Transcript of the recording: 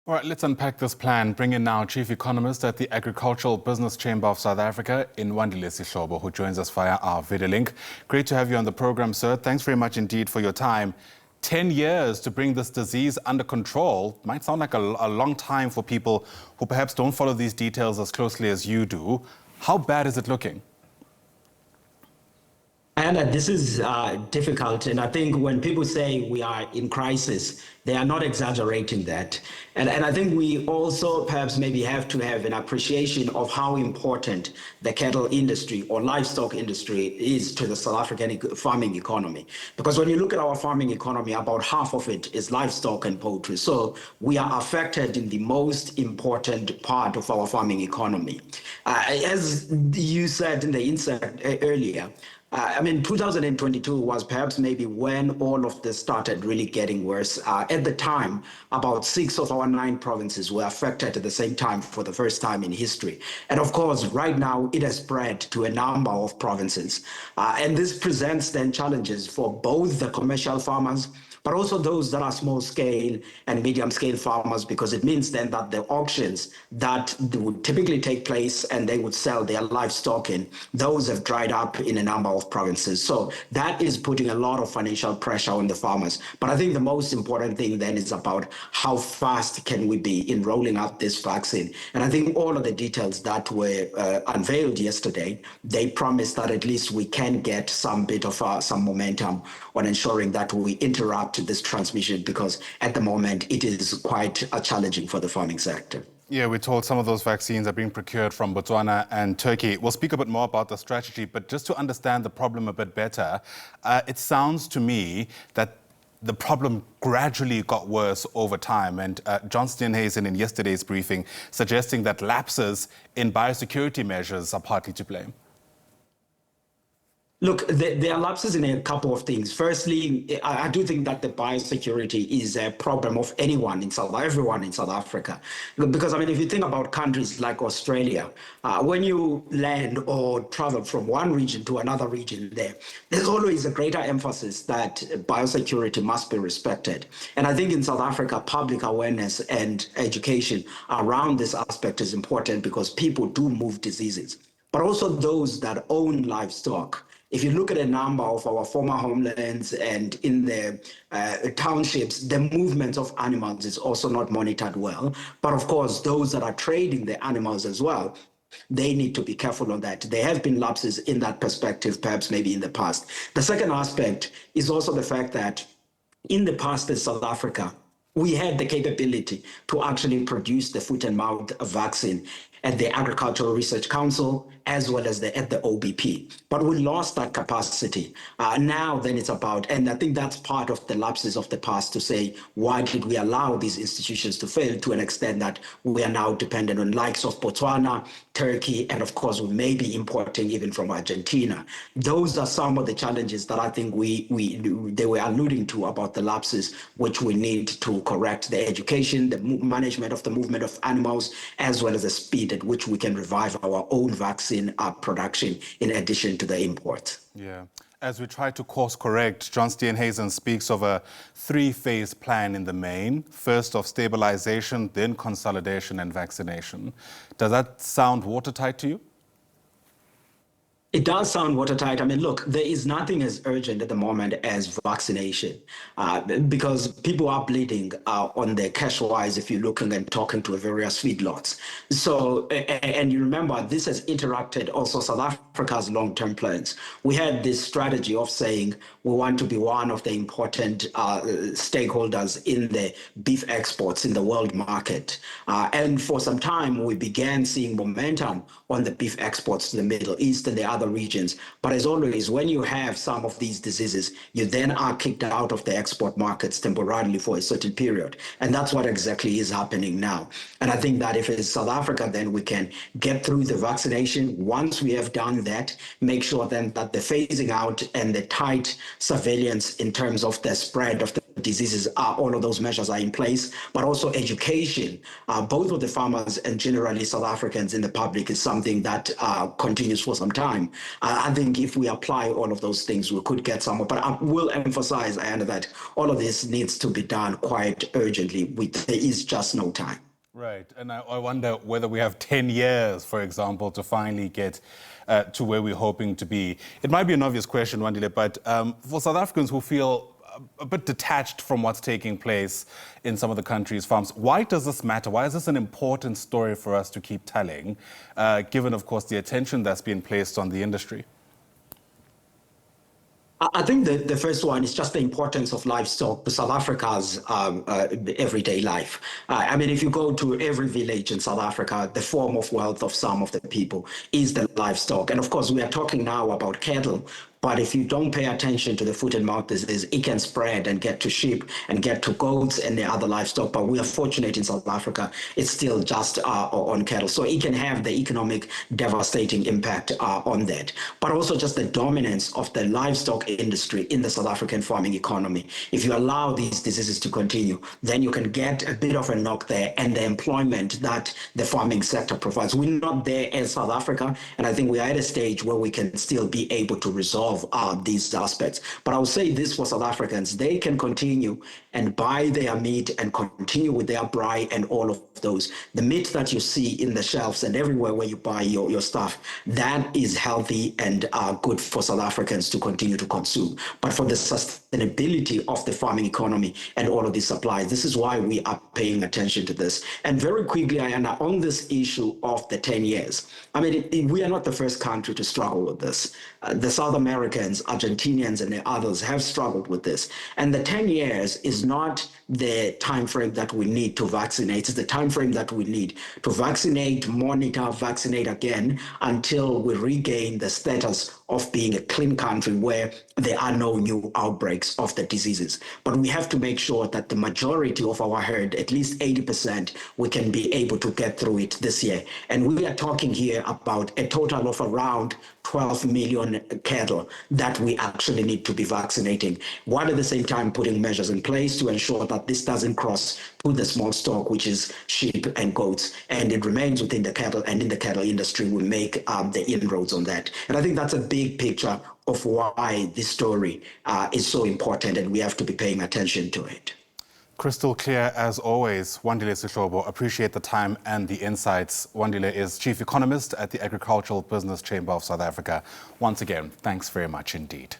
All right, let's unpack this plan. Bring in now Chief Economist at the Agricultural Business Chamber of South Africa in Wandile Sihlobo, who joins us via our video link. Great to have you on the program, sir. Thanks very much indeed for your time. 10 years to bring this disease under control might sound like a long time for people who perhaps don't follow these details as closely as you do. How bad is it looking? And this is difficult. And I think when people say we are in crisis, they are not exaggerating that. And I think we also perhaps maybe have to have an appreciation of how important the cattle industry or livestock industry is to the South African farming economy. Because when you look at our farming economy, about half of it is livestock and poultry. So we are affected in the most important part of our farming economy. As you said in the insert earlier, 2022 was perhaps maybe when all of this started really getting worse. At the time, about 6 of our 9 provinces were affected at the same time for the first time in history. And of course, right now, it has spread to a number of provinces. And this presents then challenges for both the commercial farmers, but also those that are small scale and medium scale farmers, because it means then that the auctions that would typically take place and they would sell their livestock in, those have dried up in a number of provinces. So that is putting a lot of financial pressure on the farmers. But I think the most important thing then is about how fast can we be in rolling out this vaccine. And I think all of the details that were unveiled yesterday, they promise that at least we can get some bit of some momentum on ensuring that we interrupt this transmission, because at the moment it is quite challenging for the farming sector. Yeah, we're told some of those vaccines are being procured from Botswana and Turkey. We'll speak a bit more about the strategy, but just to understand the problem a bit better, it sounds to me that the problem gradually got worse over time. And John Steenhuisen in yesterday's briefing suggesting that lapses in biosecurity measures are partly to blame. Look, there are lapses in a couple of things. Firstly, I do think that the biosecurity is a problem of everyone in South Africa. Because, if you think about countries like Australia, when you land or travel from one region to another region there's always a greater emphasis that biosecurity must be respected. And I think in South Africa, public awareness and education around this aspect is important, because people do move diseases. But also those that own livestock. If you look at a number of our former homelands and in the townships, the movement of animals is also not monitored well. But of course, those that are trading the animals as well, they need to be careful on that. There have been lapses in that perspective, perhaps maybe in the past. The second aspect is also the fact that in the past in South Africa, we had the capability to actually produce the foot and mouth vaccine at the Agricultural Research Council, as well as at the OBP. But we lost that capacity. Now then it's about, and I think that's part of the lapses of the past, to say, why did we allow these institutions to fail to an extent that we are now dependent on likes of Botswana, Turkey, and of course we may be importing even from Argentina. Those are some of the challenges that I think they were alluding to about the lapses, which we need to correct: the education, the management of the movement of animals, as well as the speed at which we can revive our own vaccine production in addition to the import. Yeah. As we try to course correct, John Steenhuisen speaks of a 3-phase plan in the main. First of stabilization, then consolidation and vaccination. Does that sound watertight to you? It does sound watertight. Look, there is nothing as urgent at the moment as vaccination, because people are bleeding on their cash-wise if you're looking and talking to various feedlots. So, and you remember, this has interrupted also South Africa's long-term plans. We had this strategy of saying we want to be one of the important stakeholders in the beef exports in the world market. And for some time, we began seeing momentum on the beef exports to the Middle East and the other regions. But as always, when you have some of these diseases, you then are kicked out of the export markets temporarily for a certain period. And that's what exactly is happening now. And I think that if it's South Africa, then we can get through the vaccination. Once we have done that, make sure then that the phasing out and the tight surveillance in terms of the spread of the diseases, all of those measures are in place, but also education, both of the farmers and generally South Africans in the public, is something that continues for some time. I think if we apply all of those things, we could get somewhere. But I will emphasize, Anna, that all of this needs to be done quite urgently. There is just no time. Right, and I wonder whether we have 10 years, for example, to finally get to where we're hoping to be. It might be an obvious question, Wandile, but for South Africans who feel a bit detached from what's taking place in some of the country's farms, why does this matter? Why is this an important story for us to keep telling, given, of course, the attention that's been placed on the industry? I think the first one is just the importance of livestock to South Africa's everyday life. I mean, if you go to every village in South Africa, the form of wealth of some of the people is the livestock. And of course, we are talking now about cattle. But if you don't pay attention to the foot and mouth disease, it can spread and get to sheep and get to goats and the other livestock. But we are fortunate in South Africa, it's still just on cattle. So it can have the economic devastating impact on that. But also just the dominance of the livestock industry in the South African farming economy. If you allow these diseases to continue, then you can get a bit of a knock there, and the employment that the farming sector provides. We're not there as South Africa, and I think we are at a stage where we can still be able to resolve these aspects. But I would say this for South Africans: they can continue and buy their meat and continue with their braai and all of those. The meat that you see in the shelves and everywhere where you buy your stuff, that is healthy and good for South Africans to continue to consume. But for the sustainability of the farming economy and all of these supplies, this is why we are paying attention to this. And very quickly, Ayana, on this issue of the 10 years, I mean, we are not the first country to struggle with this. The South Americans, Argentinians, and the others have struggled with this. And the 10 years is not the time frame that we need to vaccinate. It's the time frame that we need to vaccinate, monitor, vaccinate again until we regain the status of being a clean country where there are no new outbreaks of the diseases. But we have to make sure that the majority of our herd, at least 80%, we can be able to get through it this year. And we are talking here about a total of around 12 million cattle that we actually need to be vaccinating, while at the same time putting measures in place to ensure that this doesn't cross to the small stock, which is sheep and goats, and it remains within the cattle, and in the cattle industry we make the inroads on that. And I think that's a big picture of why this story is so important, and we have to be paying attention to it. Crystal clear as always. Wandile Sihlobo, appreciate the time and the insights. Wandile is Chief Economist at the Agricultural Business Chamber of South Africa. Once again, thanks very much indeed.